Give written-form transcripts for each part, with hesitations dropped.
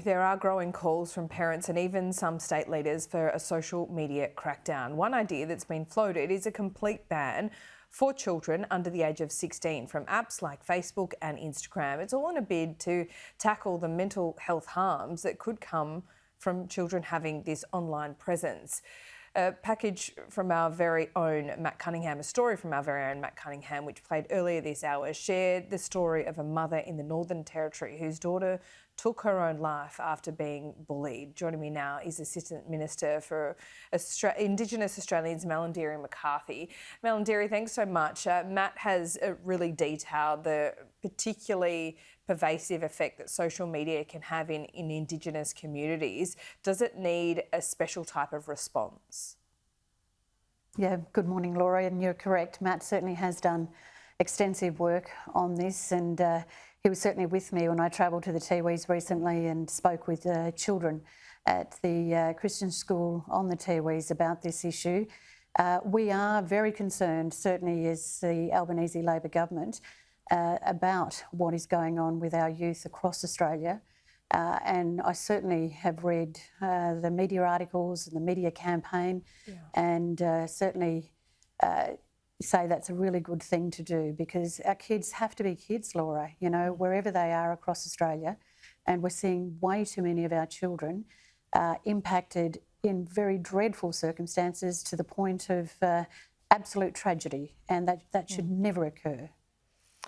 There are growing calls from parents and even some state leaders for a social media crackdown. One idea that's been floated is a complete ban for children under the age of 16 from apps like Facebook and Instagram. It's all in a bid to tackle the mental health harms that could come from children having this online presence. A package from our very own Matt Cunningham, a story from our very own Matt Cunningham, which played earlier this hour, shared the story of a mother in the Northern Territory whose daughter took her own life after being bullied. Joining me now is Assistant Minister for Indigenous Australians, Malarndirri McCarthy. Malarndirri, thanks so much. Matt has really detailed the particularly pervasive effect that social media can have in Indigenous communities. Does it need a special type of response? Yeah, good morning, Laura, and you're correct. Matt certainly has done extensive work on this, and he was certainly with me when I travelled to the Tiwis recently and spoke with children at the Christian school on the Tiwis about this issue. We are very concerned, certainly as the Albanese Labor government, about what is going on with our youth across Australia. And I certainly have read the media articles and the media campaign, and certainly say that's a really good thing to do, because our kids have to be kids, Laura, you know, wherever they are across Australia. And we're seeing way too many of our children impacted in very dreadful circumstances to the point of absolute tragedy, and that should never occur.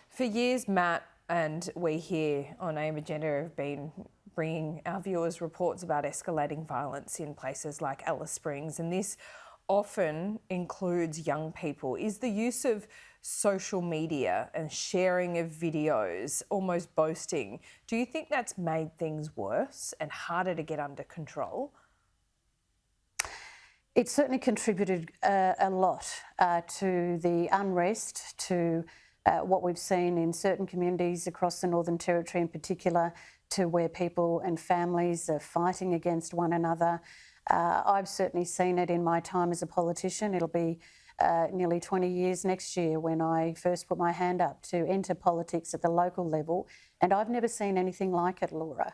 For years, Matt and we here on AIM Agenda have been bringing our viewers reports about escalating violence in places like Alice Springs, and this often includes young people. Is the use of social media and sharing of videos, almost boasting, do you think that's made things worse and harder to get under control? It certainly contributed a lot to the unrest, to what we've seen in certain communities across the Northern Territory in particular, to where people and families are fighting against one another. I've certainly seen it in my time as a politician. It'll be nearly 20 years next year when I first put my hand up to enter politics at the local level, and I've never seen anything like it, Laura,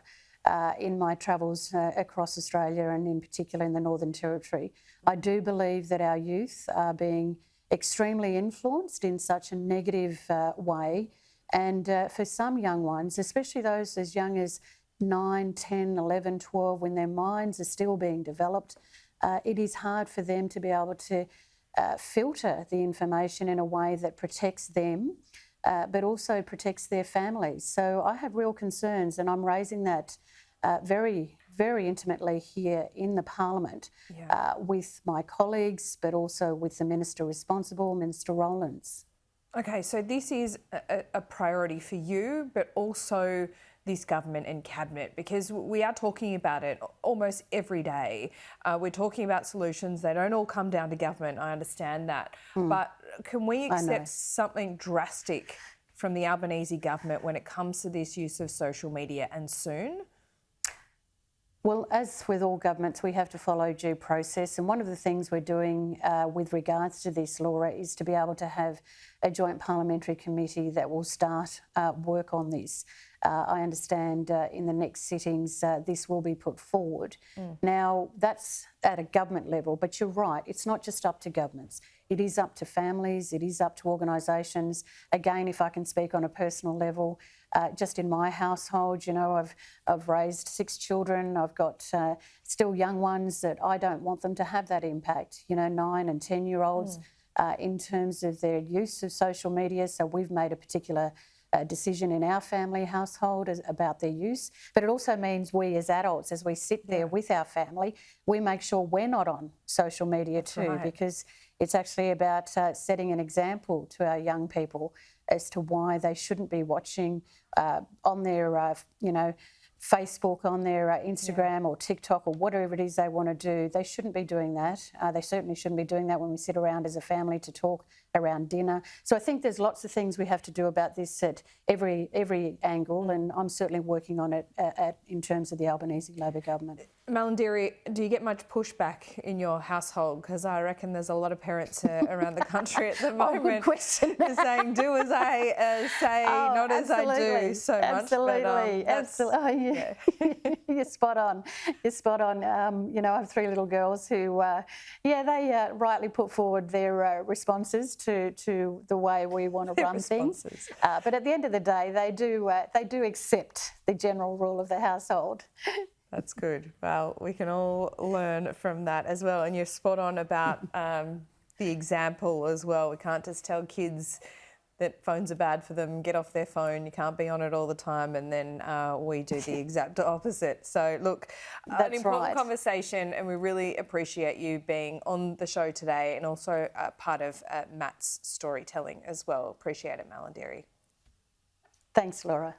in my travels across Australia and in particular in the Northern Territory. I do believe that our youth are being extremely influenced in such a negative way, and for some young ones, especially those as young as 9, 10, 11, 12, when their minds are still being developed, it is hard for them to be able to filter the information in a way that protects them, but also protects their families. So I have real concerns, and I'm raising that very, very intimately here in the Parliament with my colleagues, but also with the Minister responsible, Minister Rowlands. Okay, so this is a priority for you, but also this government and cabinet, because we are talking about it almost every day. We're talking about solutions. They don't all come down to government, I understand that. But can we accept something drastic from the Albanese government when it comes to this use of social media, and soon? Well, as with all governments, we have to follow due process. And one of the things we're doing with regards to this, Laura, is to be able to have a joint parliamentary committee that will start work on this. I understand in the next sittings this will be put forward. Now, that's at a government level, but you're right, it's not just up to governments. It is up to families, it is up to organisations. Again, if I can speak on a personal level, just in my household, you know, I've raised 6 children. I've got still young ones that I don't want them to have that impact, you know, 9 and 10-year-olds in terms of their use of social media. So we've made a particular decision in our family household about their use. But it also means we as adults, as we sit there with our family, we make sure we're not on social media too, because it's actually about setting an example to our young people as to why they shouldn't be watching on their, you know, Facebook, on their Instagram or TikTok or whatever it is they want to do. They shouldn't be doing that. They certainly shouldn't be doing that when we sit around as a family to talk around dinner. So I think there's lots of things we have to do about this at every angle, and I'm certainly working on it in terms of the Albanese Labor government. Malarndirri, do you get much pushback in your household? Because I reckon there's a lot of parents around the country at the moment good question. saying, do as I say, not as I do so much. Absolutely. Yeah. You're spot on. You're spot on. You know, I have 3 little girls who, they rightly put forward their responses to the way we want to run things. But at the end of the day, they do accept the general rule of the household. That's good. Well, we can all learn from that as well. And you're spot on about the example as well. We can't just tell kids that phones are bad for them, get off their phone, you can't be on it all the time, and then we do the exact opposite. So look, an important conversation, and we really appreciate you being on the show today and also part of Matt's storytelling as well. Appreciate it, Malarndirri. Thanks, Laura.